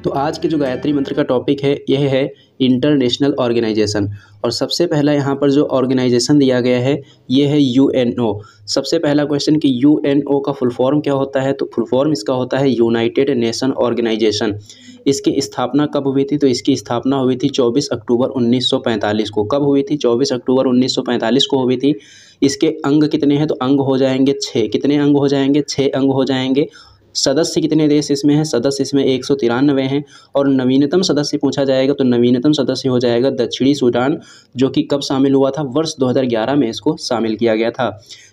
तो आज के जो गायत्री मंत्र का टॉपिक है यह है इंटरनेशनल ऑर्गेनाइजेशन। और सबसे पहला यहाँ पर जो ऑर्गेनाइजेशन दिया गया है ये है यूएनओ। सबसे पहला क्वेश्चन कि यूएनओ का फुल फॉर्म क्या होता है, तो फुल फॉर्म इसका होता है यूनाइटेड नेशन ऑर्गेनाइजेशन। इसकी स्थापना कब हुई थी, तो इसकी स्थापना हुई थी 24 अक्टूबर 1945 को। कब हुई थी? 24 अक्टूबर 1945 को हुई थी। इसके अंग कितने हैं, तो अंग हो जाएंगे 6। कितने अंग हो जाएंगे? 6 अंग हो जाएंगे। सदस्य कितने देश इसमें हैं? सदस्य इसमें 193 हैं। और नवीनतम सदस्य पूछा जाएगा तो नवीनतम सदस्य हो जाएगा दक्षिणी सूडान, जो कि कब शामिल हुआ था? वर्ष 2011 में इसको शामिल किया गया था।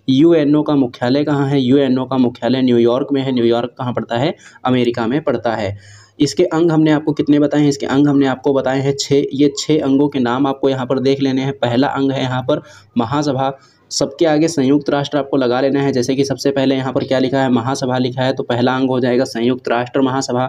यूएनओ का मुख्यालय कहाँ है? यूएनओ का मुख्यालय न्यूयॉर्क में है। न्यूयॉर्क कहाँ पड़ता है? अमेरिका में पड़ता है। इसके अंग हमने आपको कितने बताए हैं? इसके अंग हमने आपको बताए हैं 6। ये 6 अंगों के नाम आपको यहाँ पर देख लेने हैं। पहला अंग है यहाँ पर महासभा। सबके आगे संयुक्त राष्ट्र आपको लगा लेना है। जैसे कि सबसे पहले यहाँ पर क्या लिखा है? महासभा लिखा है, तो पहला अंग हो जाएगा संयुक्त राष्ट्र महासभा।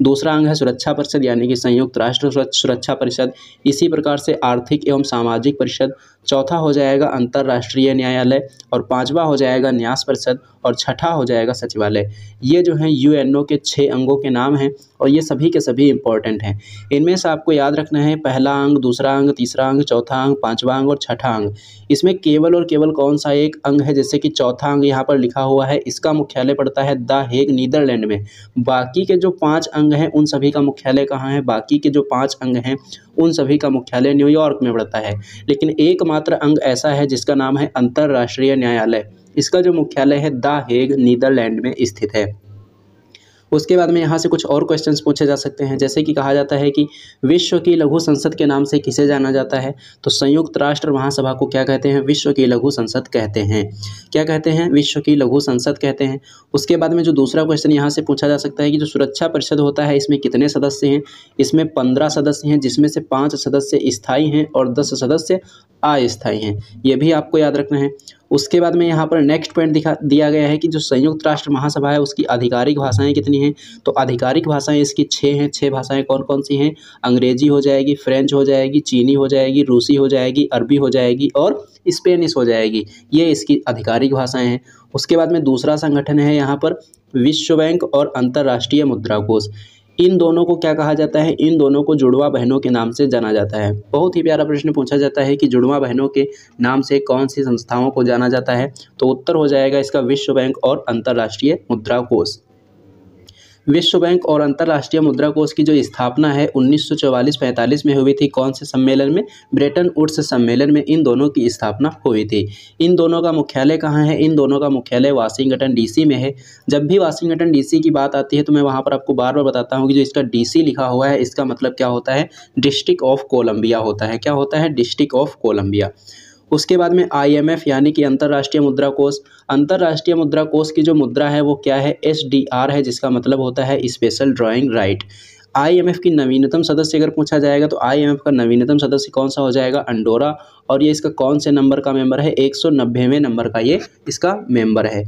दूसरा अंग है सुरक्षा परिषद, यानी कि संयुक्त राष्ट्र सुरक्षा परिषद। इसी प्रकार से आर्थिक एवं सामाजिक परिषद। चौथा हो जाएगा अंतर्राष्ट्रीय न्यायालय। और पांचवा हो जाएगा न्यास परिषद। और छठा हो जाएगा सचिवालय। ये जो हैं यूएनओ के 6 अंगों के नाम हैं और ये सभी के सभी इंपॉर्टेंट हैं। इनमें से आपको याद रखना है पहला अंग, दूसरा अंग, तीसरा अंग, चौथा अंग, पांचवा अंग और छठा अंग। इसमें केवल और केवल कौन सा एक अंग है? जैसे कि चौथा अंग यहाँ पर लिखा हुआ है, इसका मुख्यालय पड़ता है द हेग, नीदरलैंड में। बाकी के जो 5 अंग हैं उन सभी का मुख्यालय कहाँ है? बाकी के जो 5 अंग हैं उन सभी का मुख्यालय न्यूयॉर्क में पड़ता है। लेकिन एकमात्र अंग ऐसा है जिसका नाम है अंतर्राष्ट्रीय न्यायालय। इसका जो मुख्यालय है द हेग, नीदरलैंड में स्थित है। उसके बाद में यहाँ से कुछ और क्वेश्चंस पूछे जा सकते हैं। जैसे कि कहा जाता है कि विश्व की लघु संसद के नाम से किसे जाना जाता है, तो संयुक्त राष्ट्र महासभा को क्या कहते हैं? विश्व की लघु संसद कहते हैं। क्या कहते हैं? विश्व की लघु संसद कहते हैं। उसके बाद में जो दूसरा क्वेश्चन यहाँ से पूछा जा सकता है कि जो सुरक्षा परिषद होता है इसमें कितने सदस्य हैं? इसमें 15 सदस्य हैं, जिसमें से 5 सदस्य स्थायी हैं और 10 सदस्य अस्थायी हैं। ये भी आपको याद रखना है। उसके बाद में यहाँ पर नेक्स्ट पॉइंट दिया गया है कि जो संयुक्त राष्ट्र महासभा है उसकी आधिकारिक भाषाएं कितनी हैं, तो आधिकारिक भाषाएं इसकी 6 हैं। 6 भाषाएं कौन कौन सी हैं? अंग्रेजी हो जाएगी, फ्रेंच हो जाएगी, चीनी हो जाएगी, रूसी हो जाएगी, अरबी हो जाएगी और स्पेनिश हो जाएगी। ये इसकी आधिकारिक भाषाएं हैं। उसके बाद में दूसरा संगठन है यहाँ पर विश्व बैंक और अंतर्राष्ट्रीय मुद्रा कोष। इन दोनों को क्या कहा जाता है? इन दोनों को जुड़वा बहनों के नाम से जाना जाता है। बहुत ही प्यारा प्रश्न पूछा जाता है कि जुड़वा बहनों के नाम से कौन सी संस्थाओं को जाना जाता है, तो उत्तर हो जाएगा इसका विश्व बैंक और अंतर्राष्ट्रीय मुद्रा कोष। विश्व बैंक और अंतर्राष्ट्रीय मुद्रा कोष की जो स्थापना है 1944-45 में हुई थी। कौन से सम्मेलन में? ब्रेटन वुड्स सम्मेलन में इन दोनों की स्थापना हुई थी। इन दोनों का मुख्यालय कहाँ है? इन दोनों का मुख्यालय वाशिंगटन डीसी में है। जब भी वाशिंगटन डीसी की बात आती है तो मैं वहाँ पर आपको बार बार बताता हूँ कि जो इसका डीसी लिखा हुआ है इसका मतलब क्या होता है? डिस्ट्रिक्ट ऑफ कोलंबिया होता है। क्या होता है? District of Columbia. उसके बाद में आईएमएफ यानी कि अंतर्राष्ट्रीय मुद्रा कोष। अंतर्राष्ट्रीय मुद्रा कोष की जो मुद्रा है वो क्या है? एसडीआर है, जिसका मतलब होता है स्पेशल ड्राइंग राइट। आईएमएफ की नवीनतम सदस्य अगर पूछा जाएगा तो आईएमएफ का नवीनतम सदस्य कौन सा हो जाएगा? अंडोरा। और ये इसका कौन से नंबर का मेंबर है? 190वें नंबर का ये इसका मेंबर है।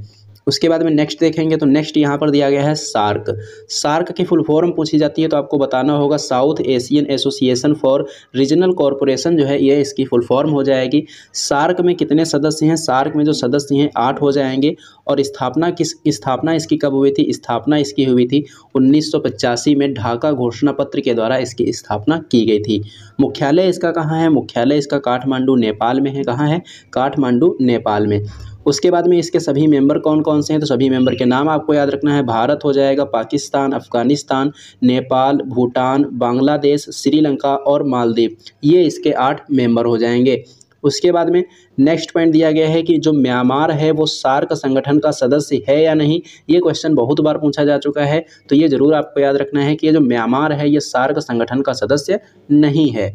उसके बाद में नेक्स्ट देखेंगे तो नेक्स्ट यहाँ पर दिया गया है सार्क। सार्क की फुल फॉर्म पूछी जाती है तो आपको बताना होगा south Asian association for regional corporation, जो है ये इसकी फुल फॉर्म हो जाएगी। सार्क में कितने सदस्य हैं? सार्क में जो सदस्य हैं 8 हो जाएंगे। और स्थापना इसकी कब हुई थी? स्थापना इसकी हुई थी 1985 में ढाका घोषणा पत्र के द्वारा इसकी स्थापना की गई थी। मुख्यालय इसका कहाँ है? मुख्यालय इसका काठमांडू नेपाल में है। कहाँ है? काठमांडू नेपाल में। उसके बाद में इसके सभी मेंबर कौन कौन से हैं, तो सभी मेंबर के नाम आपको याद रखना है। भारत हो जाएगा, पाकिस्तान, अफगानिस्तान, नेपाल, भूटान, बांग्लादेश, श्रीलंका और मालदीव। ये इसके 8 मेंबर हो जाएंगे। उसके बाद में नेक्स्ट पॉइंट दिया गया है कि जो म्यांमार है वो सार्क संगठन का सदस्य है या नहीं। ये क्वेश्चन बहुत बार पूछा जा चुका है, तो ये जरूर आपको याद रखना है कि ये जो म्यांमार है ये सार्क संगठन का सदस्य नहीं है।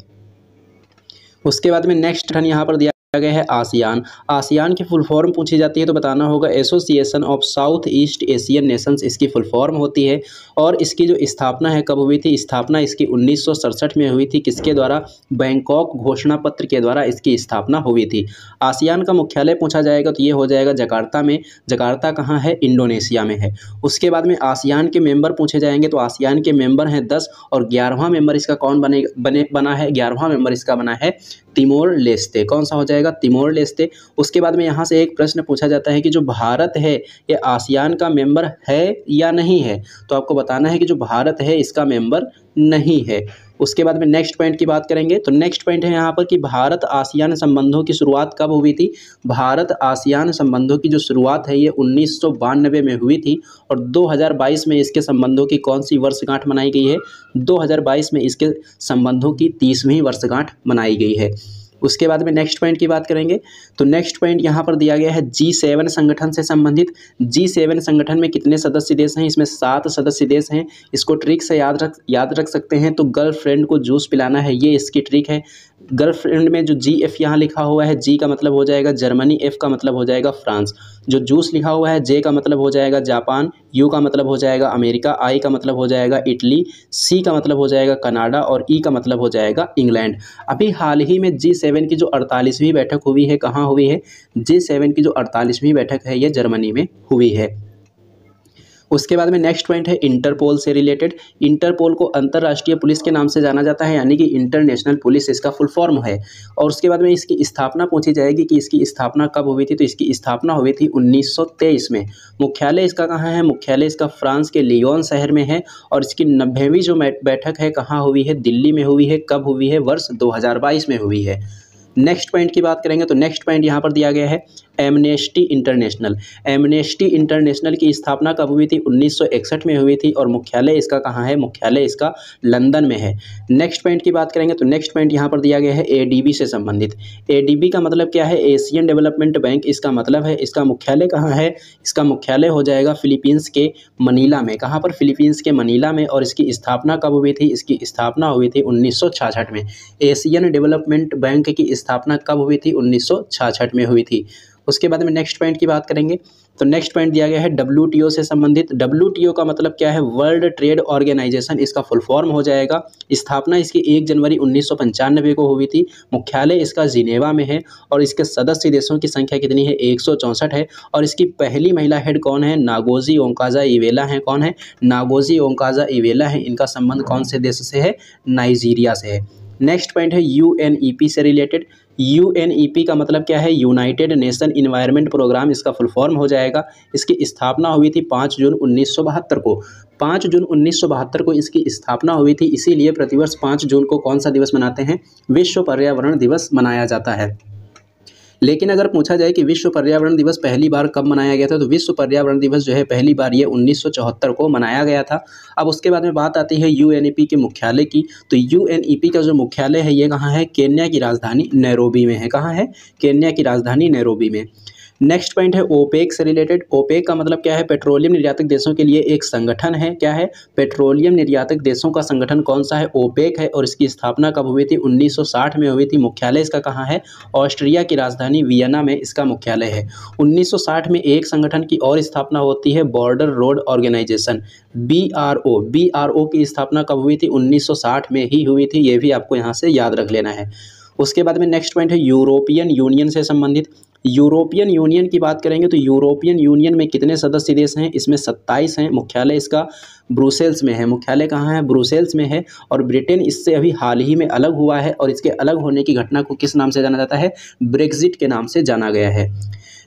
उसके बाद में नेक्स्ट यहाँ पर दिया गया है आसियान। आसियान की फुल फॉर्म पूछी जाती है तो बताना होगा association of south east Asian Nations इसकी फुल फॉर्म होती है। और इसकी जो स्थापना है कब हुई थी? स्थापना इसकी 1967 में हुई थी। किसके द्वारा? बैंकॉक घोषणा पत्र के द्वारा इसकी स्थापना हुई थी। आसियान का मुख्यालय पूछा जाएगा तो ये हो जाएगा जकार्ता में। जकार्ता कहाँ है? इंडोनेशिया में है। उसके बाद में आसियान के मेंबर पूछे जाएंगे तो आसियान के मेंबर हैं 10 और 11वां मेंबर इसका कौन बना है? 11वां मेंबर इसका बना है तिमोर लेस्ते। कौन सा हो जाएगा? जाएगा तिमोर लेस्ते। उसके बाद में यहाँ से एक प्रश्न पूछा जाता है कि जो भारत है ये आसियान का मेंबर है या नहीं है, तो आपको बताना है कि जो भारत है इसका मेंबर नहीं है। उसके बाद में नेक्स्ट पॉइंट की बात करेंगे तो नेक्स्ट पॉइंट है यहाँ पर कि भारत आसियान संबंधों की शुरुआत कब हुई थी। भारत आसियान संबंधों की जो शुरुआत है ये 1992 में हुई थी और 2022 में इसके संबंधों की कौन सी वर्षगांठ मनाई गई है, 2022 में इसके संबंधों की 30वीं वर्षगांठ मनाई गई है। उसके बाद में नेक्स्ट पॉइंट की बात करेंगे तो नेक्स्ट पॉइंट यहाँ पर दिया गया है G7 संगठन से संबंधित। G7 संगठन में कितने सदस्य देश हैं, इसमें 7 सदस्य देश हैं। इसको ट्रिक से याद रख सकते हैं तो गर्लफ्रेंड को जूस पिलाना है, ये इसकी ट्रिक है। गर्लफ्रेंड में जो GF यहाँ लिखा हुआ है, G का मतलब हो जाएगा जर्मनी, F का मतलब हो जाएगा फ्रांस। जो जूस लिखा हुआ है J का मतलब हो जाएगा जापान, U का मतलब हो जाएगा अमेरिका, I का मतलब हो जाएगा इटली, C का मतलब हो जाएगा कनाडा और E का मतलब हो जाएगा इंग्लैंड। अभी हाल ही में G7 की जो 48वीं बैठक हुई है, कहाँ हुई है, G7 की जो 48वीं बैठक है ये जर्मनी में हुई है। उसके बाद में नेक्स्ट पॉइंट है इंटरपोल से रिलेटेड। इंटरपोल को अंतर्राष्ट्रीय पुलिस के नाम से जाना जाता है, यानी कि इंटरनेशनल पुलिस इसका फुल फॉर्म है। और उसके बाद में इसकी स्थापना पूछी जाएगी कि इसकी स्थापना कब हुई थी, तो इसकी स्थापना हुई थी 1923 में। मुख्यालय इसका कहाँ है, मुख्यालय इसका फ्रांस के लियोन शहर में है। और इसकी 90वीं जो बैठक है कहाँ हुई है, दिल्ली में हुई है। कब हुई है, वर्ष 2022 में हुई है। नेक्स्ट पॉइंट की बात करेंगे तो नेक्स्ट पॉइंट यहाँ पर दिया गया है एमनेस्टी इंटरनेशनल। एमनेस्टी इंटरनेशनल की स्थापना कब हुई थी, 1961 में हुई थी और मुख्यालय इसका कहाँ है, मुख्यालय इसका लंदन में है। नेक्स्ट पॉइंट की बात करेंगे तो नेक्स्ट पॉइंट यहाँ पर दिया गया है ADB से संबंधित। ADB का मतलब क्या है, एशियन डेवलपमेंट बैंक इसका मतलब है। इसका मुख्यालय कहाँ है, इसका मुख्यालय हो जाएगा फिलीपींस के मनीला में। कहाँ पर, फिलीपींस के मनीला में। और इसकी स्थापना कब हुई थी, इसकी स्थापना हुई थी 1966 में। एशियन डेवलपमेंट बैंक की स्थापना कब हुई थी, 1966 में हुई थी। उसके बाद में नेक्स्ट पॉइंट की बात करेंगे तो नेक्स्ट पॉइंट दिया गया है WTO से संबंधित। WTO का मतलब क्या है, वर्ल्ड ट्रेड ऑर्गेनाइजेशन इसका फुल फॉर्म हो जाएगा। स्थापना इसकी 1 जनवरी 1995 को हुई थी। मुख्यालय इसका जिनेवा में है और इसके सदस्य देशों की संख्या कितनी है, 164 है। और इसकी पहली महिला हेड कौन है, नागोजी ओंकाजा-इवेला हैं। कौन है, नागोजी ओंकाजा-इवेला हैं। इनका संबंध कौन से देश से है, नाइजीरिया से है। नेक्स्ट पॉइंट है UNEP से रिलेटेड। UNEP का मतलब क्या है, यूनाइटेड नेशन इन्वायरमेंट प्रोग्राम इसका फुल फॉर्म हो जाएगा। इसकी स्थापना हुई थी 5 जून 1972 को। 5 जून 1972 को इसकी स्थापना हुई थी, इसीलिए प्रतिवर्ष 5 जून को कौन सा दिवस मनाते हैं, विश्व पर्यावरण दिवस मनाया जाता है। लेकिन अगर पूछा जाए कि विश्व पर्यावरण दिवस पहली बार कब मनाया गया था, तो विश्व पर्यावरण दिवस जो है पहली बार ये 1974 को मनाया गया था। अब उसके बाद में बात आती है UNEP के मुख्यालय की। तो UNEP का जो मुख्यालय है ये कहाँ है, केन्या की राजधानी नैरोबी में है। कहाँ है, केन्या की राजधानी नैरोबी में। नेक्स्ट पॉइंट है ओपेक से रिलेटेड। ओपेक का मतलब क्या है, पेट्रोलियम निर्यातक देशों के लिए एक संगठन है। क्या है, पेट्रोलियम निर्यातक देशों का संगठन कौन सा है, ओपेक है। और इसकी स्थापना कब हुई थी, 1960 में हुई थी। मुख्यालय इसका कहाँ है, ऑस्ट्रिया की राजधानी वियना में इसका मुख्यालय है। 1960 में एक संगठन की और स्थापना होती है, Border Road Organisation, BRO। BRO की स्थापना कब हुई थी, 1960 में ही हुई थी। ये भी आपको यहाँ से याद रख लेना है। उसके बाद में नेक्स्ट पॉइंट है यूरोपियन यूनियन से संबंधित। यूरोपियन यूनियन की बात करेंगे तो यूरोपियन यूनियन में कितने सदस्य देश हैं, इसमें 27 हैं। मुख्यालय इसका ब्रुसेल्स में है। मुख्यालय कहाँ है, ब्रुसेल्स में है। और ब्रिटेन इससे अभी हाल ही में अलग हुआ है और इसके अलग होने की घटना को किस नाम से जाना जाता है, ब्रेक्जिट के नाम से जाना गया है।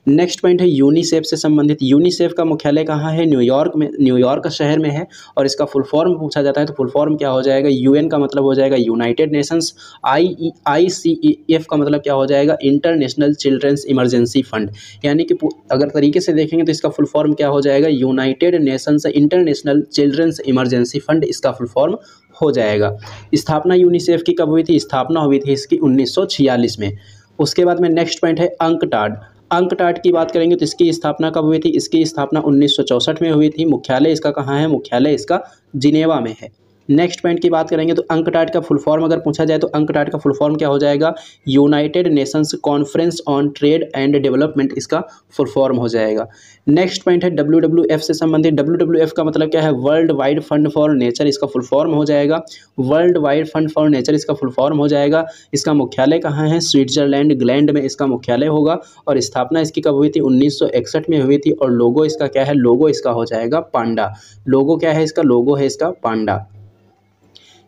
नेक्स्ट पॉइंट है यूनिसेफ से संबंधित। यूनिसेफ का मुख्यालय कहाँ है, न्यूयॉर्क में, न्यूयॉर्क शहर में है। और इसका फुल फॉर्म पूछा जाता है तो फुल फॉर्म क्या हो जाएगा, UN का मतलब हो जाएगा यूनाइटेड नेशंस, ICEF का मतलब क्या हो जाएगा, इंटरनेशनल चिल्ड्रंस इमरजेंसी फंड। यानी कि अगर तरीके से देखेंगे तो इसका फुल फॉर्म क्या हो जाएगा, United Nations International Children's Emergency Fund इसका फुल फॉर्म हो जाएगा। स्थापना यूनिसेफ की कब हुई थी, स्थापना हुई थी इसकी 1946 में। उसके बाद में नेक्स्ट पॉइंट है अंकटाड। अंकटाड की बात करेंगे तो इसकी स्थापना कब हुई थी, इसकी स्थापना 1964 में हुई थी। मुख्यालय इसका कहाँ है, मुख्यालय इसका जिनेवा में है। नेक्स्ट पॉइंट की बात करेंगे तो अंकटाड का फुल फॉर्म अगर पूछा जाए तो अंकटाड का फुल फॉर्म क्या हो जाएगा, United Nations conference on trade and development इसका फुल फॉर्म हो जाएगा। नेक्स्ट पॉइंट है WWF से संबंधित। WWF का मतलब क्या है, world wide fund for nature इसका फुल फॉर्म हो जाएगा। World wide fund for nature इसका फुल फॉर्म हो जाएगा। इसका मुख्यालय कहाँ है, स्विट्जरलैंड ग्लैंड में इसका मुख्यालय होगा। और स्थापना इसकी कब हुई थी, 1961 में हुई थी। और लोगो इसका क्या है, लोगो इसका हो जाएगा पांडा। लोगो क्या है इसका, लोगो है इसका पांडा।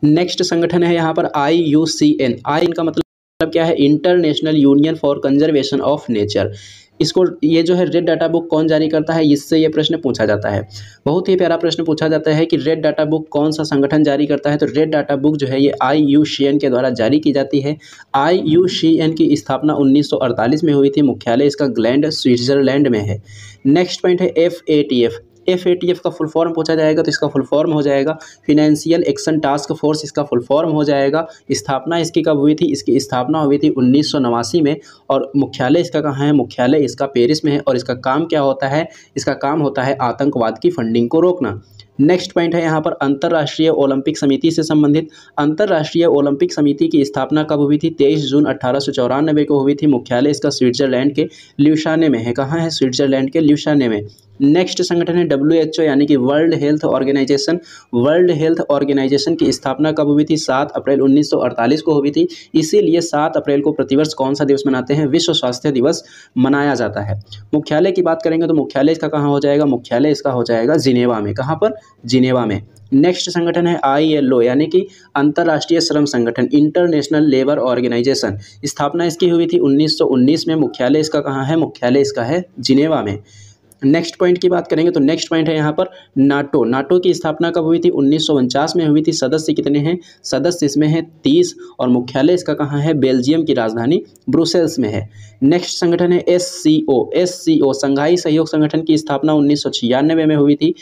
नेक्स्ट संगठन है यहाँ पर IUCN। आई इनका मतलब मतलब क्या है, international union for conservation of nature. इसको, ये जो है रेड डाटा बुक कौन जारी करता है, इससे ये प्रश्न पूछा जाता है। बहुत ही प्यारा प्रश्न पूछा जाता है कि रेड डाटा बुक कौन सा संगठन जारी करता है, तो रेड डाटा बुक जो है ये IUCN के द्वारा जारी की जाती है। IUCN की स्थापना 1948 में हुई थी। मुख्यालय इसका ग्लैंड स्विट्जरलैंड में है। नेक्स्ट पॉइंट है FATF। FATF का फुल फॉर्म पूछा जाएगा तो इसका फुल फॉर्म हो जाएगा फिनेंशियल एक्शन टास्क फोर्स, इसका फुल फॉर्म हो जाएगा। स्थापना इसकी कब हुई थी, इसकी स्थापना हुई थी 1989 में। और मुख्यालय इसका कहाँ है, मुख्यालय इसका पेरिस में है। और इसका काम क्या होता है, इसका काम होता है आतंकवाद की फंडिंग को रोकना। नेक्स्ट पॉइंट है यहाँ पर अंतर्राष्ट्रीय ओलंपिक समिति से संबंधित। अंतर्राष्ट्रीय ओलंपिक समिति की स्थापना कब हुई थी, 23 जून 1894 को हुई थी। मुख्यालय इसका स्विट्जरलैंड के ल्यूसाने में है। कहाँ है, स्विट्जरलैंड के ल्यूसाने में। नेक्स्ट संगठन है WHO यानी कि World Health Organisation. World Health Organisation की स्थापना कब हुई थी, 7 अप्रैल 1948 को हुई थी। इसीलिए 7 अप्रैल को प्रतिवर्ष कौन सा दिवस मनाते हैं, विश्व स्वास्थ्य दिवस मनाया जाता है। मुख्यालय की बात करेंगे तो मुख्यालय इसका कहाँ हो जाएगा, मुख्यालय इसका हो जाएगा जिनेवा में। कहाँ पर, जिनेवा में। नेक्स्ट संगठन है ILO यानी कि अंतर्राष्ट्रीय श्रम संगठन, इंटरनेशनल लेबर ऑर्गेनाइजेशन। स्थापना इसकी हुई थी 1919 में। मुख्यालय इसका कहाँ है, मुख्यालय इसका है जिनेवा में। नेक्स्ट पॉइंट की बात करेंगे तो नेक्स्ट पॉइंट है यहाँ पर नाटो। नाटो की स्थापना कब हुई थी, 1949 में हुई थी। सदस्य कितने हैं, सदस्य इसमें हैं 30। और मुख्यालय इसका कहाँ है, बेल्जियम की राजधानी ब्रुसेल्स में है। नेक्स्ट संगठन है SCO संघाई सहयोग संगठन की स्थापना 1996 में हुई थी।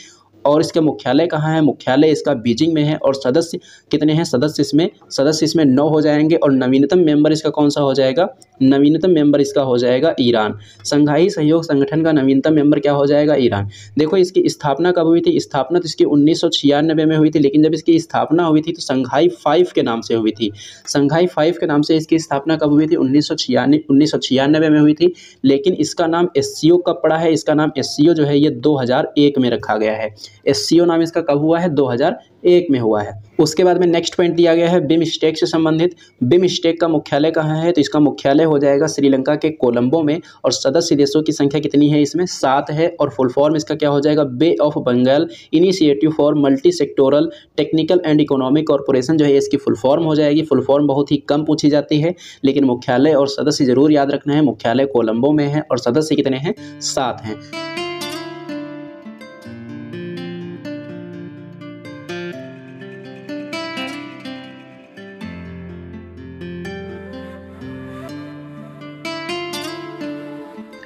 और इसका मुख्यालय कहाँ है, मुख्यालय इसका बीजिंग में है। और सदस्य कितने हैं, सदस्य इसमें 9 हो जाएंगे। और नवीनतम मेंबर इसका कौन सा हो जाएगा, नवीनतम मेंबर इसका हो जाएगा ईरान। संघाई सहयोग संगठन का नवीनतम मेंबर क्या हो जाएगा, ईरान। देखो इसकी स्थापना कब हुई थी, स्थापना तो इसकी 1996 में हुई थी। लेकिन जब इसकी स्थापना हुई थी तो संघाई 5 के नाम से हुई थी। संघाई 5 के नाम से इसकी स्थापना कब हुई थी, 1996 में हुई थी। लेकिन इसका नाम SCO कब पड़ा है, इसका नाम SCO जो है ये 2001 में रखा गया है। SCO नाम इसका कब हुआ है, 2001 में हुआ है। उसके बाद में नेक्स्ट पॉइंट दिया गया है बिमस्टेक से संबंधित। बिमस्टेक का मुख्यालय कहाँ है, तो इसका मुख्यालय हो जाएगा श्रीलंका के कोलंबो में। और सदस्य देशों की संख्या कितनी है, इसमें 7 है। और फुल फॉर्म इसका क्या हो जाएगा, bay of Bengal initiative for multi sectoral technical and economic corporation जो है इसकी फुल फॉर्म हो जाएगी। फुल फॉर्म बहुत ही कम पूछी जाती है, लेकिन मुख्यालय और सदस्य जरूर याद रखना है। मुख्यालय कोलंबो में है और सदस्य कितने हैं, 7 हैं।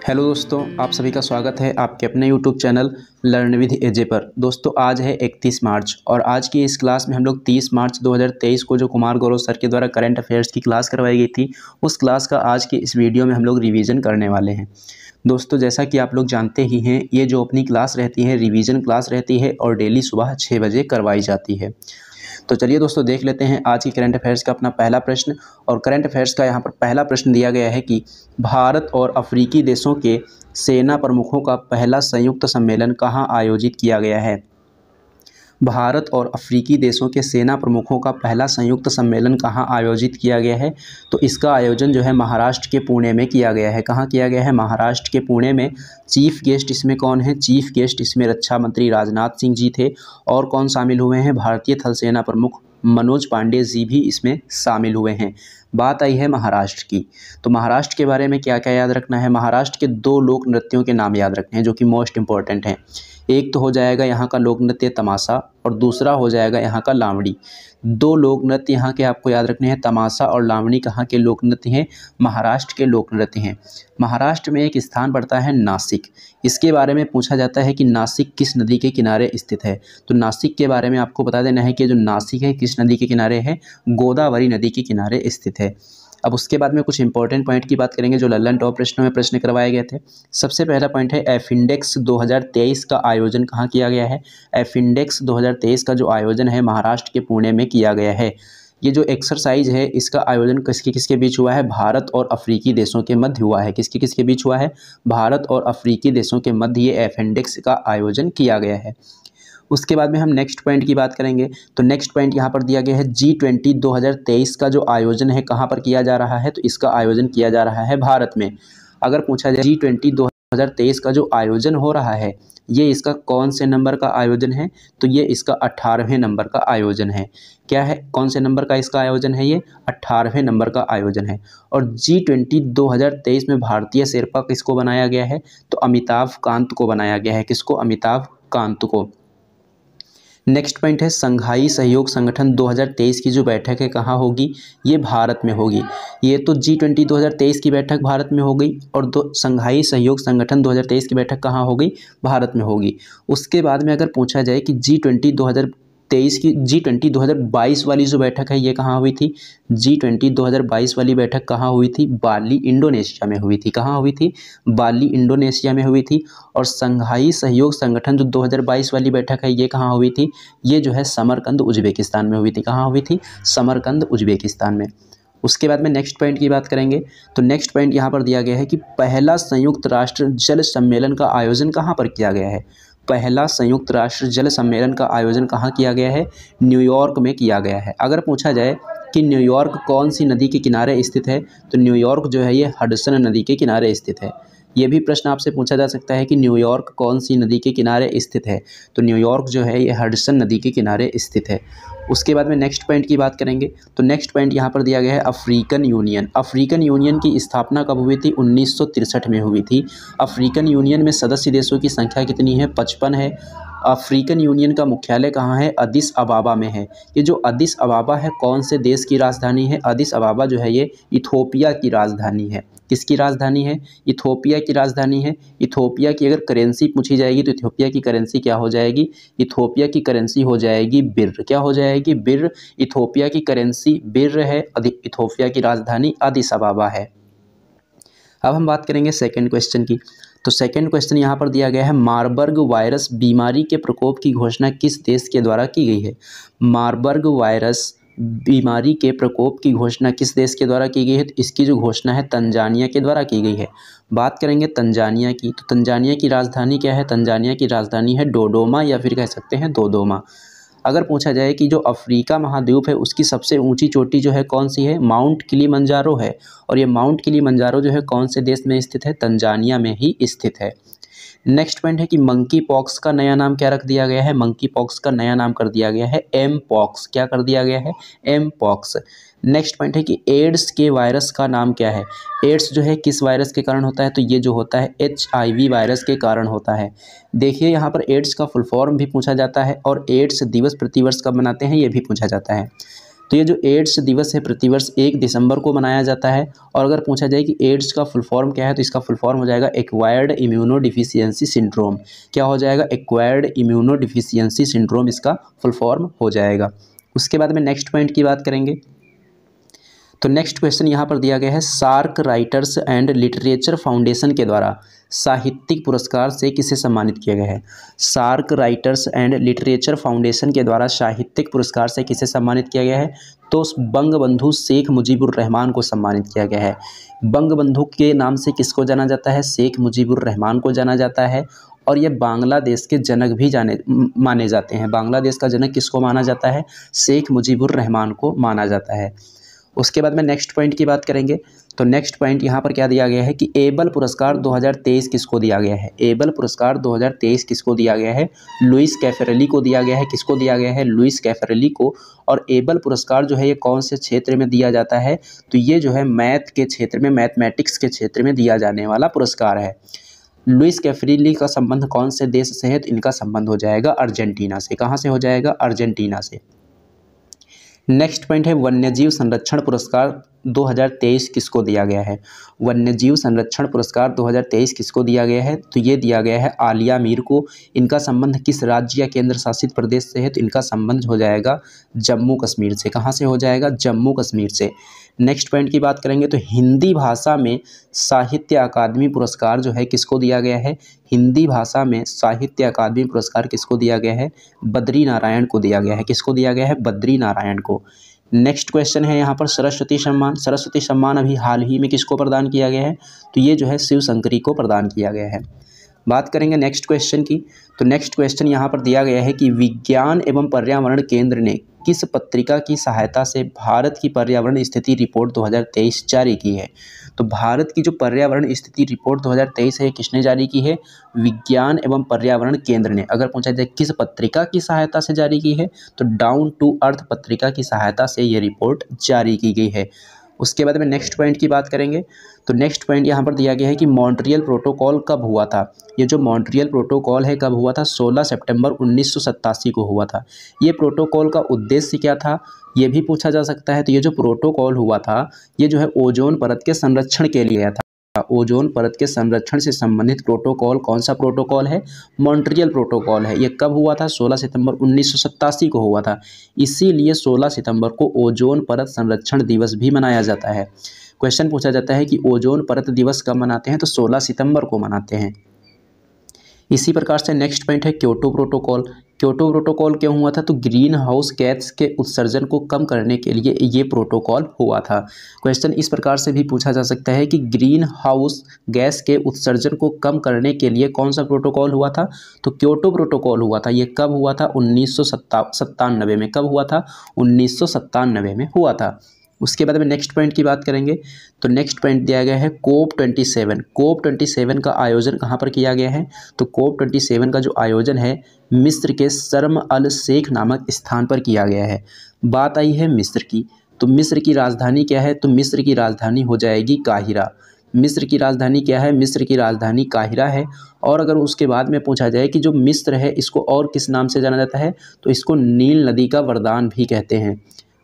हेलो दोस्तों, आप सभी का स्वागत है आपके अपने यूट्यूब चैनल लर्न विद एजे पर। दोस्तों आज है 31 मार्च और आज की इस क्लास में हम लोग 30 मार्च 2023 को जो कुमार गौरव सर के द्वारा करंट अफेयर्स की क्लास करवाई गई थी, उस क्लास का आज की इस वीडियो में हम लोग रिवीजन करने वाले हैं। दोस्तों जैसा कि आप लोग जानते ही हैं, ये जो अपनी क्लास रहती है रिवीजन क्लास रहती है और डेली सुबह 6 बजे करवाई जाती है। तो चलिए दोस्तों देख लेते हैं आज की करंट अफेयर्स का अपना पहला प्रश्न। और करंट अफेयर्स का यहाँ पर पहला प्रश्न दिया गया है कि भारत और अफ्रीकी देशों के सेना प्रमुखों का पहला संयुक्त सम्मेलन कहाँ आयोजित किया गया है। भारत और अफ्रीकी देशों के सेना प्रमुखों का पहला संयुक्त सम्मेलन कहाँ आयोजित किया गया है, तो इसका आयोजन जो है महाराष्ट्र के पुणे में किया गया है। कहाँ किया गया है, महाराष्ट्र के पुणे में। चीफ गेस्ट इसमें कौन है, चीफ गेस्ट इसमें रक्षा मंत्री राजनाथ सिंह जी थे। और कौन शामिल हुए हैं, भारतीय थल सेना प्रमुख मनोज पांडे जी भी इसमें शामिल हुए हैं। बात आई है महाराष्ट्र की, तो महाराष्ट्र के बारे में क्या क्या याद रखना है। महाराष्ट्र के 2 लोक नृत्यों के नाम याद रखने हैं जो कि मोस्ट इंपॉर्टेंट हैं। एक तो हो जाएगा यहाँ का लोक नृत्य तमाशा और दूसरा हो जाएगा यहाँ का लावणी। 2 लोक नृत्य यहाँ के आपको याद रखने हैं, तमाशा और लावणी कहाँ के लोक नृत्य हैं, महाराष्ट्र के लोक नृत्य हैं। महाराष्ट्र में एक स्थान पड़ता है नासिक। इसके बारे में पूछा जाता है कि नासिक किस नदी के किनारे स्थित है, तो नासिक के बारे में आपको बता देना है कि जो नासिक है किस नदी के किनारे है, गोदावरी नदी के किनारे स्थित है। अब उसके बाद में कुछ इंपॉर्टेंट पॉइंट की बात करेंगे जो लल्लन टॉप प्रश्नों में प्रश्न करवाए गए थे। सबसे पहला पॉइंट है एफिंडेक्स 2023 का आयोजन कहाँ किया गया है। एफिंडेक्स 2023 का जो आयोजन है महाराष्ट्र के पुणे में किया गया है। ये जो एक्सरसाइज है इसका आयोजन किसके किसके बीच हुआ है, भारत और अफ्रीकी देशों के मध्य हुआ है। किसके किसके बीच हुआ है, भारत और अफ्रीकी देशों के मध्य ये एफिंडेक्स का आयोजन किया गया है। उसके बाद में हम नेक्स्ट पॉइंट की बात करेंगे, तो नेक्स्ट पॉइंट यहाँ पर दिया गया है G20 2023 का जो आयोजन है कहाँ पर किया जा रहा है, तो इसका आयोजन किया जा रहा है भारत में। अगर पूछा जाए G20 2023 का जो आयोजन हो रहा है ये इसका कौन से नंबर का आयोजन है? तो ये इसका 18वें नंबर का आयोजन है। क्या है, कौन से नंबर का इसका आयोजन है? ये 18वें नंबर का आयोजन है। और G20 2023 में भारतीय शेरपा किसको बनाया गया है? तो अमिताभ कांत को बनाया गया है। किसको? अमिताभ कांत को। नेक्स्ट पॉइंट है संघाई सहयोग संगठन 2023 की जो बैठक है कहाँ होगी? ये भारत में होगी। ये तो G20 2023 की बैठक भारत में हो गई और संघाई सहयोग संगठन 2023 की बैठक कहाँ हो गई? भारत में होगी। उसके बाद में अगर पूछा जाए कि G20 2023 की G20 2022 वाली जो बैठक है ये कहाँ हुई थी? G20 2022 वाली बैठक कहाँ हुई थी? बाली इंडोनेशिया में हुई थी। कहाँ हुई थी? बाली इंडोनेशिया में हुई थी। और संघाई सहयोग संगठन जो 2022 वाली बैठक है ये कहाँ हुई थी? ये जो है समरकंद उज्बेकिस्तान में हुई थी। कहाँ हुई थी? समरकंद उज्बेकिस्तान में। उसके बाद में नेक्स्ट पॉइंट की बात करेंगे तो नेक्स्ट पॉइंट यहाँ पर दिया गया है कि पहला संयुक्त राष्ट्र जल सम्मेलन का आयोजन कहाँ पर किया गया है? पहला संयुक्त राष्ट्र जल सम्मेलन का आयोजन कहाँ किया गया है? न्यूयॉर्क में किया गया है। अगर पूछा जाए कि न्यूयॉर्क कौन सी नदी के किनारे स्थित है तो न्यूयॉर्क जो है ये हडसन नदी के किनारे स्थित है। ये भी प्रश्न आपसे पूछा जा सकता है कि न्यूयॉर्क कौन सी नदी के किनारे स्थित है? तो न्यूयॉर्क जो है ये हडसन नदी के किनारे स्थित है। उसके बाद में नेक्स्ट पॉइंट की बात करेंगे तो नेक्स्ट पॉइंट यहाँ पर दिया गया है अफ्रीकन यूनियन। अफ्रीकन यूनियन की स्थापना कब हुई थी? 1963 में हुई थी। अफ्रीकन यूनियन में सदस्य देशों की संख्या कितनी है? 55 है। अफ्रीकन यूनियन का मुख्यालय कहाँ है? अदिस अबाबा में है। ये जो अदिस अबाबा है कौन से देश की राजधानी है? अदिस अबाबा जो है ये इथोपिया की राजधानी है। किसकी राजधानी है? इथोपिया की राजधानी है। इथोपिया की अगर करेंसी पूछी जाएगी तो इथोपिया की करेंसी क्या हो जाएगी? इथोपिया की करेंसी हो जाएगी बिर्र। क्या हो जाएगी? बिर्र। इथोपिया की करेंसी बिर्र है। इथोपिया की राजधानी अदिस अबाबा है। अब हम बात करेंगे सेकंड क्वेश्चन की। तो सेकंड क्वेश्चन यहाँ पर दिया गया है मारबर्ग वायरस बीमारी के प्रकोप की घोषणा किस देश के द्वारा की गई है? मारबर्ग वायरस बीमारी के प्रकोप की घोषणा किस देश के द्वारा की गई है? तो इसकी जो घोषणा है तंजानिया के द्वारा की गई है। बात करेंगे तंजानिया की तो तंजानिया की राजधानी क्या है? तंजानिया की राजधानी है डोडोमा या फिर कह सकते हैं दोदोमा। अगर पूछा जाए कि जो अफ्रीका महाद्वीप है उसकी सबसे ऊंची चोटी जो है कौन सी है? माउंट किलिमंजारो है। और ये माउंट किलिमंजारो जो है कौन से देश में स्थित है? तंजानिया में ही स्थित है। नेक्स्ट पॉइंट है कि मंकी पॉक्स का नया नाम क्या रख दिया गया है? मंकी पॉक्स का नया नाम कर दिया गया है एम पॉक्स। क्या कर दिया गया है? M pox. नेक्स्ट पॉइंट है कि एड्स के वायरस का नाम क्या है? एड्स जो है किस वायरस के कारण होता है? तो ये जो होता है HIV वायरस के कारण होता है। देखिए यहाँ पर एड्स का फुल फॉर्म भी पूछा जाता है और एड्स दिवस प्रतिवर्ष कब मनाते हैं ये भी पूछा जाता है। तो ये जो एड्स दिवस है प्रतिवर्ष 1 दिसंबर को मनाया जाता है। और अगर पूछा जाए कि एड्स का फुल फॉर्म क्या है तो इसका फुल फॉर्म हो जाएगा एक्वायर्ड इम्यूनोडिफिशियेंसी सिंड्रोम। क्या हो जाएगा? एक्वायर्ड इम्यूनोडिफिशियेंसी सिंड्रोम इसका फुल फॉर्म हो जाएगा। उसके बाद में नेक्स्ट पॉइंट की बात करेंगे तो नेक्स्ट क्वेश्चन यहाँ पर दिया गया है SAARC writers and literature foundation के द्वारा साहित्यिक पुरस्कार से किसे सम्मानित किया गया है? SAARC writers and literature foundation के द्वारा साहित्यिक पुरस्कार से किसे सम्मानित किया गया है? तो बंगबंधु शेख मुजीबुर रहमान को सम्मानित किया गया है। बंगबंधु के नाम से किसको जाना जाता है? शेख मुजीबुर रहमान को जाना जाता है। और ये बांग्लादेश के जनक भी माने जाते हैं। बांग्लादेश का जनक किसको माना जाता है? शेख मुजीबुर रहमान को माना जाता है। उसके बाद में नेक्स्ट पॉइंट की बात करेंगे तो नेक्स्ट पॉइंट यहाँ पर क्या दिया गया है कि एबल पुरस्कार 2023 किसको दिया गया है? एबल पुरस्कार 2023 किसको दिया गया है? लुइस कैफरेली को दिया गया है। किसको दिया गया है? लुइस कैफरेली को। और एबल पुरस्कार जो है ये कौन से क्षेत्र में दिया जाता है? तो ये जो है मैथ के क्षेत्र में, मैथमेटिक्स के क्षेत्र में दिया जाने वाला पुरस्कार है। लुइस कैफरेली का संबंध कौन से देश से है? तो इनका संबंध हो जाएगा अर्जेंटीना से। कहाँ से हो जाएगा? अर्जेंटीना से। नेक्स्ट पॉइंट है वन्यजीव संरक्षण पुरस्कार 2023 किसको दिया गया है? वन्यजीव संरक्षण पुरस्कार 2023 किसको दिया गया है? तो ये दिया गया है आलिया मीर को। इनका संबंध किस राज्य या केंद्र शासित प्रदेश से है? तो इनका संबंध हो जाएगा जम्मू कश्मीर से। कहाँ से हो जाएगा? जम्मू कश्मीर से। नेक्स्ट पॉइंट की बात करेंगे तो हिंदी भाषा में साहित्य अकादमी पुरस्कार जो है किसको दिया गया है? हिंदी भाषा में साहित्य अकादमी पुरस्कार किसको दिया गया है? बद्री नारायण को दिया गया है। किसको दिया गया है? बद्री नारायण को। नेक्स्ट क्वेश्चन है यहाँ पर सरस्वती सम्मान। सरस्वती सम्मान अभी हाल ही में किसको प्रदान किया गया है? तो ये जो है शिव शंकरी को प्रदान किया गया है। बात करेंगे नेक्स्ट क्वेश्चन की। तो नेक्स्ट क्वेश्चन यहाँ पर दिया गया है कि विज्ञान एवं पर्यावरण केंद्र ने किस पत्रिका की सहायता से भारत की पर्यावरण स्थिति रिपोर्ट 2023 जारी की है। तो भारत की जो पर्यावरण स्थिति रिपोर्ट 2023 है किसने जारी की है, विज्ञान एवं पर्यावरण केंद्र ने। अगर पूछा जाए किस पत्रिका की सहायता से जारी की है, तो डाउन टू अर्थ पत्रिका की सहायता से ये रिपोर्ट जारी की गई है। उसके बाद में नेक्स्ट पॉइंट की बात करेंगे। तो नेक्स्ट पॉइंट यहाँ पर दिया गया है कि मॉन्ट्रियल प्रोटोकॉल कब हुआ था। ये जो मॉन्ट्रियल प्रोटोकॉल है कब हुआ था, 16 सितंबर 1987 को हुआ था। ये प्रोटोकॉल का उद्देश्य क्या था, ये भी पूछा जा सकता है। तो ये जो प्रोटोकॉल हुआ था ये जो है ओजोन परत के संरक्षण के लिए था। ओजोन परत के संरक्षण से संबंधित प्रोटोकॉल कौन सा प्रोटोकॉल है, मॉन्ट्रियल प्रोटोकॉल है। ये कब हुआ था, 16 सितंबर 1987 को हुआ था। इसीलिए 16 सितंबर को ओजोन परत संरक्षण दिवस भी मनाया जाता है। क्वेश्चन पूछा जाता है कि ओजोन परत दिवस कब मनाते हैं, तो 16 सितंबर को मनाते हैं। इसी प्रकार से नेक्स्ट पॉइंट है क्योटो प्रोटोकॉल। क्योटो प्रोटोकॉल क्यों हुआ था, तो ग्रीन हाउस गैस के उत्सर्जन को कम करने के लिए ये प्रोटोकॉल हुआ था। क्वेश्चन इस प्रकार से भी पूछा जा सकता है कि ग्रीन हाउस गैस के उत्सर्जन को कम करने के लिए कौन सा प्रोटोकॉल हुआ था, तो क्योटो प्रोटोकॉल हुआ था। ये कब हुआ था, 1997 में। कब हुआ था, 1997 में हुआ था। उसके बाद में नेक्स्ट पॉइंट की बात करेंगे। तो नेक्स्ट पॉइंट दिया गया है COP27। COP27 का आयोजन कहाँ पर किया गया है, तो COP27 का जो आयोजन है मिस्र के शर्म अल शेख नामक स्थान पर किया गया है। बात आई है मिस्र की, तो मिस्र की राजधानी क्या है, तो मिस्र की राजधानी हो जाएगी काहिरा। मिस्र की राजधानी क्या है, मिस्र की राजधानी काहिरा है। और अगर उसके बाद में पूछा जाए कि जो मिस्र है इसको और किस नाम से जाना जाता है, तो इसको नील नदी का वरदान भी कहते हैं।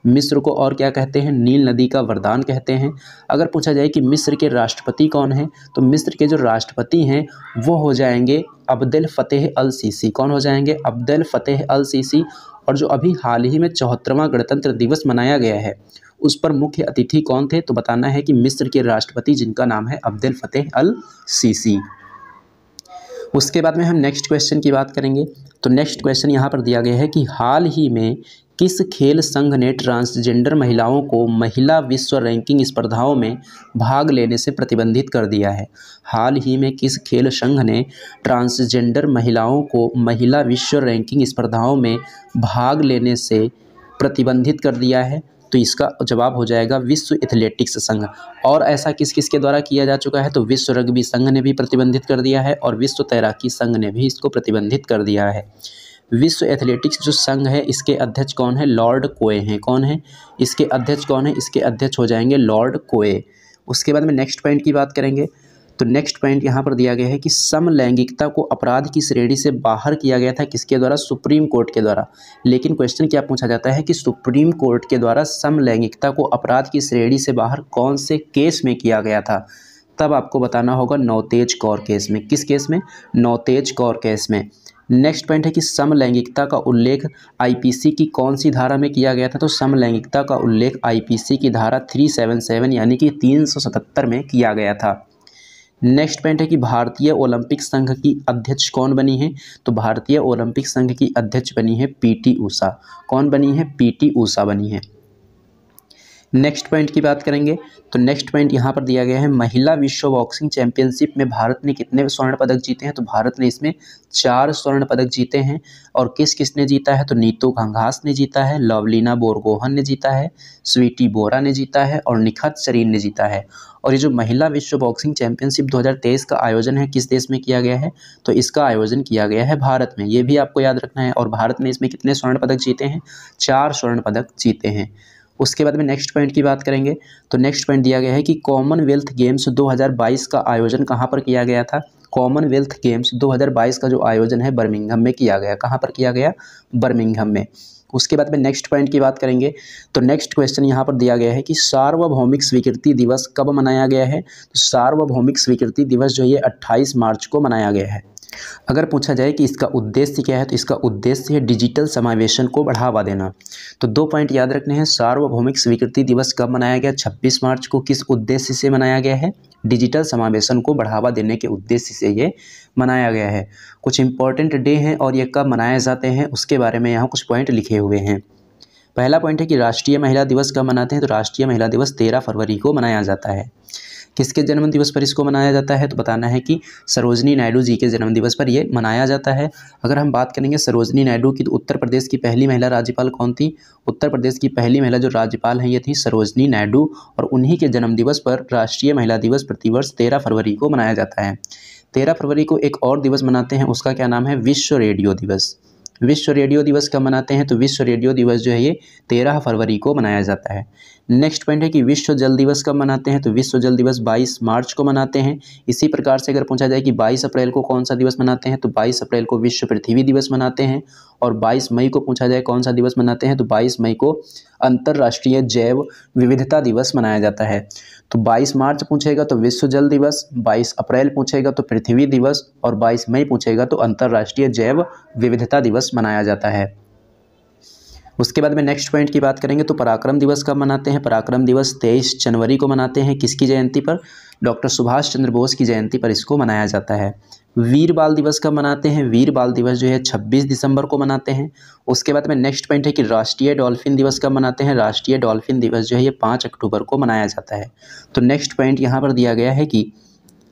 मिस्र को और क्या कहते हैं, नील नदी का वरदान कहते हैं। अगर पूछा जाए कि मिस्र के राष्ट्रपति कौन हैं, तो मिस्र के जो राष्ट्रपति हैं वो हो जाएंगे अब्देल फतेह अल सीसी। कौन हो जाएंगे, अब्देल फतेह अल सीसी। और जो अभी हाल ही में 74वां गणतंत्र दिवस मनाया गया है उस पर मुख्य अतिथि कौन थे, तो बताना है कि मिस्र के राष्ट्रपति जिनका नाम है अब्देल फतेह अल सीसी। उसके बाद में हम नेक्स्ट क्वेश्चन की बात करेंगे। तो नेक्स्ट क्वेश्चन यहाँ पर दिया गया है कि हाल ही में किस खेल संघ ने ट्रांसजेंडर महिलाओं को महिला विश्व रैंकिंग स्पर्धाओं में भाग लेने से प्रतिबंधित कर दिया है। हाल ही में किस खेल संघ ने ट्रांसजेंडर महिलाओं को महिला विश्व रैंकिंग स्पर्धाओं में भाग लेने से प्रतिबंधित कर दिया है, तो इसका जवाब हो जाएगा विश्व एथलेटिक्स संघ। और ऐसा किस किस के द्वारा किया जा चुका है, तो विश्व रग्बी संघ ने भी प्रतिबंधित कर दिया है और विश्व तैराकी संघ ने भी इसको प्रतिबंधित कर दिया है। विश्व एथलेटिक्स जो संघ है इसके अध्यक्ष कौन है, लॉर्ड कोए हैं। कौन है इसके अध्यक्ष, कौन है इसके अध्यक्ष, हो जाएंगे लॉर्ड कोए। उसके बाद में नेक्स्ट पॉइंट की बात करेंगे। तो नेक्स्ट पॉइंट यहाँ पर दिया गया है कि समलैंगिकता को अपराध की श्रेणी से बाहर किया गया था किसके द्वारा, सुप्रीम कोर्ट के द्वारा। लेकिन क्वेश्चन क्या पूछा जाता है कि सुप्रीम कोर्ट के द्वारा समलैंगिकता को अपराध की श्रेणी से बाहर कौन से केस में किया गया था, तब आपको बताना होगा नवतेज कौर केस में। किस केस में, नवतेज कौर केस में। नेक्स्ट पॉइंट है कि समलैंगिकता का उल्लेख आईपीसी की कौन सी धारा में किया गया था, तो समलैंगिकता का उल्लेख आईपीसी की धारा 377 यानी कि 377 में किया गया था। नेक्स्ट पॉइंट है कि भारतीय ओलंपिक संघ की अध्यक्ष कौन बनी है, तो भारतीय ओलंपिक संघ की अध्यक्ष बनी है पीटी ऊषा। कौन बनी है, पीटी ऊषा बनी है। नेक्स्ट पॉइंट की बात करेंगे। तो नेक्स्ट पॉइंट यहाँ पर दिया गया है महिला विश्व बॉक्सिंग चैंपियनशिप में भारत ने कितने स्वर्ण पदक जीते हैं, तो भारत ने इसमें 4 स्वर्ण पदक जीते हैं। और किस किसने जीता है, तो नीतू घंघास ने जीता है, लवलीना बोरगोहन ने जीता है, स्वीटी बोरा ने जीता है और निखत सरीन ने जीता है। और ये जो महिला विश्व बॉक्सिंग चैंपियनशिप 2023 का आयोजन है किस देश में किया गया है, तो इसका आयोजन किया गया है भारत में। ये भी आपको याद रखना है। और भारत ने इसमें कितने स्वर्ण पदक जीते हैं, 4 स्वर्ण पदक जीते हैं। उसके बाद में नेक्स्ट पॉइंट की बात करेंगे। तो नेक्स्ट पॉइंट दिया गया है कि कॉमनवेल्थ गेम्स 2022 का आयोजन कहाँ पर किया गया था। कॉमनवेल्थ गेम्स 2022 का जो आयोजन है बर्मिंघम में किया गया। कहाँ पर किया गया, बर्मिंघम में। उसके बाद में नेक्स्ट पॉइंट की बात करेंगे। तो नेक्स्ट क्वेश्चन यहाँ पर दिया गया है कि सार्वभौमिक स्वीकृति दिवस कब मनाया गया है, तो सार्वभौमिक स्वीकृति दिवस जो ये 28 मार्च को मनाया गया है। अगर पूछा जाए कि इसका उद्देश्य क्या है, तो इसका उद्देश्य है डिजिटल समावेशन को बढ़ावा देना। तो 2 पॉइंट याद रखने हैं। सार्वभौमिक स्वीकृति दिवस कब मनाया गया, 26 मार्च को। किस उद्देश्य से मनाया गया है, डिजिटल समावेशन को बढ़ावा देने के उद्देश्य से ये मनाया गया है। कुछ इंपॉर्टेंट डे हैं और ये कब मनाए जाते हैं उसके बारे में यहाँ कुछ पॉइंट लिखे हुए हैं। पहला पॉइंट है कि राष्ट्रीय महिला दिवस कब मनाते हैं, तो राष्ट्रीय महिला दिवस 13 फरवरी को मनाया जाता है। किसके जन्म दिवस पर इसको मनाया जाता है? तो बताना है कि सरोजिनी नायडू जी के जन्म दिवस पर ये मनाया जाता है। अगर हम बात करेंगे सरोजिनी नायडू की, तो उत्तर प्रदेश की पहली महिला राज्यपाल कौन थी? उत्तर प्रदेश की पहली महिला जो राज्यपाल हैं ये थी सरोजिनी नायडू, और उन्हीं के जन्म दिवस पर राष्ट्रीय महिला दिवस प्रतिवर्ष 13 फरवरी को मनाया जाता है। 13 फरवरी को एक और दिवस मनाते हैं, उसका क्या नाम है? विश्व रेडियो दिवस। विश्व रेडियो दिवस कब मनाते हैं? तो विश्व रेडियो दिवस जो है ये 13 फरवरी को मनाया जाता है। नेक्स्ट पॉइंट है कि विश्व जल दिवस कब मनाते हैं? तो विश्व जल दिवस 22 मार्च को मनाते हैं। इसी प्रकार से अगर पूछा जाए कि 22 अप्रैल को कौन सा दिवस मनाते हैं, तो 22 अप्रैल को विश्व पृथ्वी दिवस मनाते हैं। और 22 मई को पूछा जाए कौन सा दिवस मनाते हैं, तो 22 मई को अंतर्राष्ट्रीय जैव विविधता दिवस मनाया जाता है। तो 22 मार्च पूछेगा तो विश्व जल दिवस, 22 अप्रैल पूछेगा तो पृथ्वी दिवस, और 22 मई पूछेगा तो अंतर्राष्ट्रीय जैव विविधता दिवस मनाया जाता है। उसके बाद में नेक्स्ट पॉइंट की बात करेंगे तो पराक्रम दिवस कब मनाते हैं? पराक्रम दिवस 23 जनवरी को मनाते हैं। किसकी जयंती पर? डॉक्टर सुभाष चंद्र बोस की जयंती पर इसको मनाया जाता है। वीर बाल दिवस कब मनाते हैं? वीर बाल दिवस जो है 26 दिसंबर को मनाते हैं। उसके बाद में नेक्स्ट पॉइंट है कि राष्ट्रीय डॉल्फिन दिवस कब मनाते हैं? राष्ट्रीय डॉल्फिन दिवस जो है ये 5 अक्टूबर को मनाया जाता है। तो नेक्स्ट पॉइंट यहाँ पर दिया गया है कि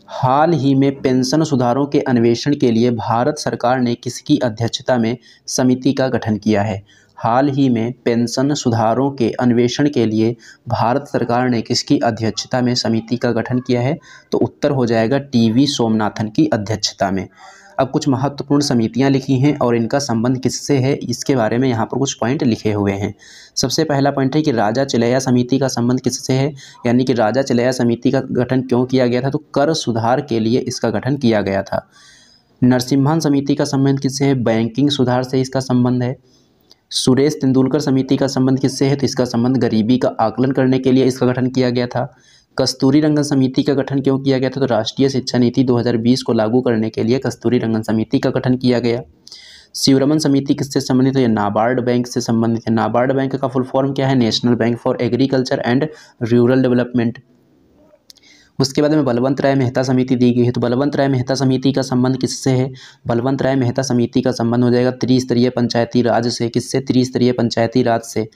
हाल ही में पेंशन सुधारों के अन्वेषण के लिए भारत सरकार ने किसकी अध्यक्षता में समिति का गठन किया है? हाल ही में पेंशन सुधारों के अन्वेषण के लिए भारत सरकार ने किसकी अध्यक्षता में समिति का गठन किया है? तो उत्तर हो जाएगा टीवी सोमनाथन की अध्यक्षता में। अब कुछ महत्वपूर्ण समितियां लिखी हैं और इनका संबंध किससे है, इसके बारे में यहाँ पर कुछ पॉइंट लिखे हुए हैं। सबसे पहला पॉइंट है कि राजा चिलैया समिति का संबंध किससे है, यानी कि राजा चिलैया समिति का गठन क्यों किया गया था? तो कर सुधार के लिए इसका गठन किया गया था। नरसिम्हन समिति का संबंध किससे है? बैंकिंग सुधार से इसका संबंध है। सुरेश तेंदुलकर समिति का संबंध किससे है? तो इसका संबंध गरीबी का आकलन करने के लिए इसका गठन किया गया था। कस्तूरी रंगन समिति का गठन क्यों किया गया था? तो राष्ट्रीय शिक्षा नीति 2020 को लागू करने के लिए कस्तूरी रंगन समिति का गठन किया गया। शिवरमन समिति किससे संबंधित है? ये नाबार्ड बैंक से संबंधित है। नाबार्ड बैंक का फुल फॉर्म क्या है? National bank for agriculture and rural development. उसके बाद में बलवंत राय मेहता समिति दी गई है। तो बलवंत राय मेहता समिति का संबंध किससे है? बलवंत राय मेहता समिति का संबंध हो जाएगा त्रिस्तरीय पंचायती राज से। किससे? त्रिस्तरीय पंचायती राज से।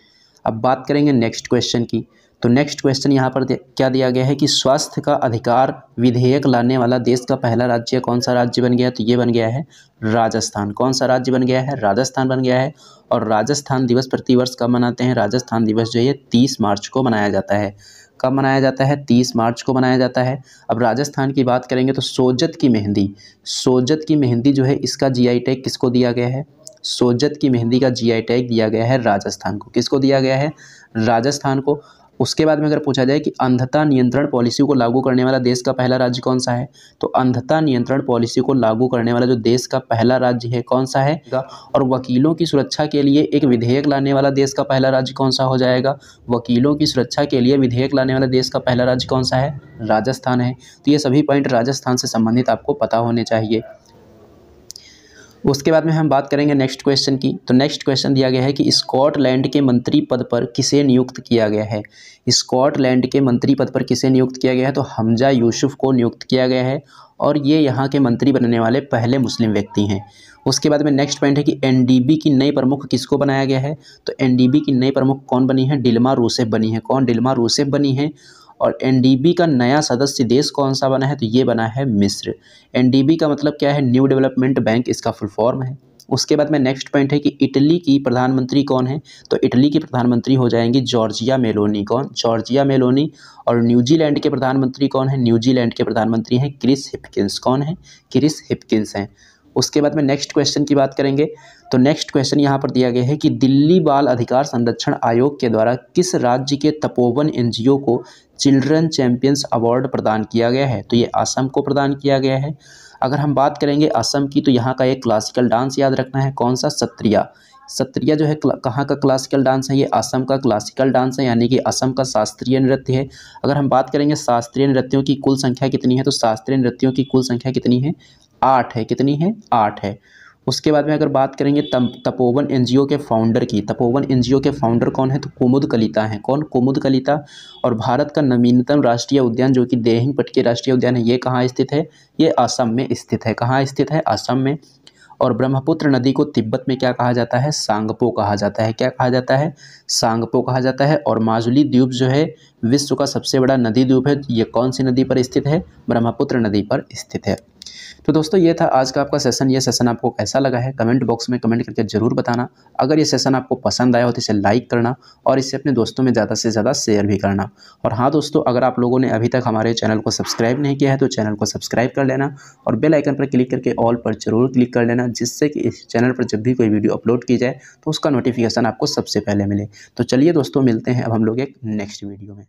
अब बात करेंगे नेक्स्ट क्वेश्चन की। तो नेक्स्ट क्वेश्चन यहाँ पर क्या दिया गया है कि स्वास्थ्य का अधिकार विधेयक लाने वाला देश का पहला राज्य कौन सा राज्य बन गया? तो ये बन गया है राजस्थान। कौन सा राज्य बन गया है? राजस्थान बन गया है। और राजस्थान दिवस प्रतिवर्ष कब मनाते हैं? राजस्थान दिवस जो है 30 मार्च को मनाया जाता है। कब मनाया जाता है? 30 मार्च को मनाया जाता है। अब राजस्थान की बात करेंगे तो सोजत की मेहंदी, सोजत की मेहंदी जो है इसका जीआई टैग किसको दिया गया है? सोजत की मेहंदी का जीआई टैग दिया गया है राजस्थान को। किसको दिया गया है? राजस्थान को। उसके बाद में अगर पूछा जाए कि अंधता नियंत्रण पॉलिसी को लागू करने वाला देश का पहला राज्य कौन सा है? तो अंधता नियंत्रण पॉलिसी को लागू करने वाला जो देश का पहला राज्य है कौन सा है? और वकीलों की सुरक्षा के लिए एक विधेयक लाने वाला देश का पहला राज्य कौन सा हो जाएगा? वकीलों की सुरक्षा के लिए विधेयक लाने वाला देश का पहला राज्य कौन सा है? राजस्थान है। तो ये सभी पॉइंट राजस्थान से संबंधित आपको पता होने चाहिए। उसके बाद में हम बात करेंगे नेक्स्ट क्वेश्चन की। तो नेक्स्ट क्वेश्चन दिया गया है कि स्कॉटलैंड के मंत्री पद पर किसे नियुक्त किया गया है? स्कॉटलैंड के मंत्री पद पर किसे नियुक्त किया गया है? तो हमजा यूसुफ को नियुक्त किया गया है और ये यहाँ के मंत्री बनने वाले पहले मुस्लिम व्यक्ति हैं। उसके बाद में नेक्स्ट पॉइंट है कि एनडीबी की नई प्रमुख किसको बनाया गया है? तो एनडीबी की नई प्रमुख कौन बनी है? डिल्मा रूसेफ बनी है। कौन? डिल्मा रूसेफ बनी है। और एनडीबी का नया सदस्य देश कौन सा बना है? तो ये बना है मिस्र। एनडीबी का मतलब क्या है? न्यू डेवलपमेंट बैंक इसका फुल फॉर्म है। उसके बाद में नेक्स्ट पॉइंट है कि इटली की प्रधानमंत्री कौन है? तो इटली की प्रधानमंत्री हो जाएंगी जॉर्जिया मेलोनी। कौन? Giorgia Meloni. और न्यूजीलैंड के प्रधानमंत्री कौन है? न्यूजीलैंड के प्रधानमंत्री हैं क्रिस हिप्किंस। कौन है? क्रिस हिप्किंस हैं। उसके बाद में नेक्स्ट क्वेश्चन की बात करेंगे। तो नेक्स्ट क्वेश्चन यहाँ पर दिया गया है कि दिल्ली बाल अधिकार संरक्षण आयोग के द्वारा किस राज्य के तपोवन एनजीओ को चिल्ड्रन चैंपियंस अवार्ड प्रदान किया गया है? तो ये असम को प्रदान किया गया है। अगर हम बात करेंगे असम की तो यहाँ का एक क्लासिकल डांस याद रखना है। कौन सा? सत्रिया। सत्रिया जो है कहाँ का क्लासिकल डांस है? ये असम का क्लासिकल डांस है, यानी कि असम का शास्त्रीय नृत्य है। अगर हम बात करेंगे शास्त्रीय नृत्यों की कुल संख्या कितनी है, तो शास्त्रीय नृत्यों की कुल संख्या कितनी है? 8 है। कितनी है? 8 है। उसके बाद में अगर बात करेंगे तपोवन एनजीओ के फाउंडर की, तपोवन एनजीओ के फाउंडर कौन है? तो कुमुद कलिता हैं। कौन? कुमुद कलिता। और भारत का नवीनतम राष्ट्रीय उद्यान जो कि देहिंग पटके राष्ट्रीय उद्यान है, ये कहाँ स्थित है? ये असम में स्थित है। कहाँ स्थित है? असम में। और ब्रह्मपुत्र नदी को तिब्बत में क्या कहा जाता है? सांगपो कहा जाता है। क्या कहा जाता है? सांगपो कहा जाता है। और माजुली द्वीप जो है विश्व का सबसे बड़ा नदी द्वीप है। ये कौन सी नदी पर स्थित है? ब्रह्मपुत्र नदी पर स्थित है। तो दोस्तों ये था आज का आपका सेशन। ये सेशन आपको कैसा लगा है कमेंट बॉक्स में कमेंट करके ज़रूर बताना। अगर ये सेशन आपको पसंद आया हो तो इसे लाइक करना और इसे अपने दोस्तों में ज़्यादा से ज़्यादा शेयर भी करना। और हाँ दोस्तों, अगर आप लोगों ने अभी तक हमारे चैनल को सब्सक्राइब नहीं किया है तो चैनल को सब्सक्राइब कर लेना और बेल आइकन पर क्लिक करके ऑल पर जरूर क्लिक कर लेना, जिससे कि इस चैनल पर जब भी कोई वीडियो अपलोड की जाए तो उसका नोटिफिकेशन आपको सबसे पहले मिले। तो चलिए दोस्तों, मिलते हैं अब हम लोग एक नेक्स्ट वीडियो में।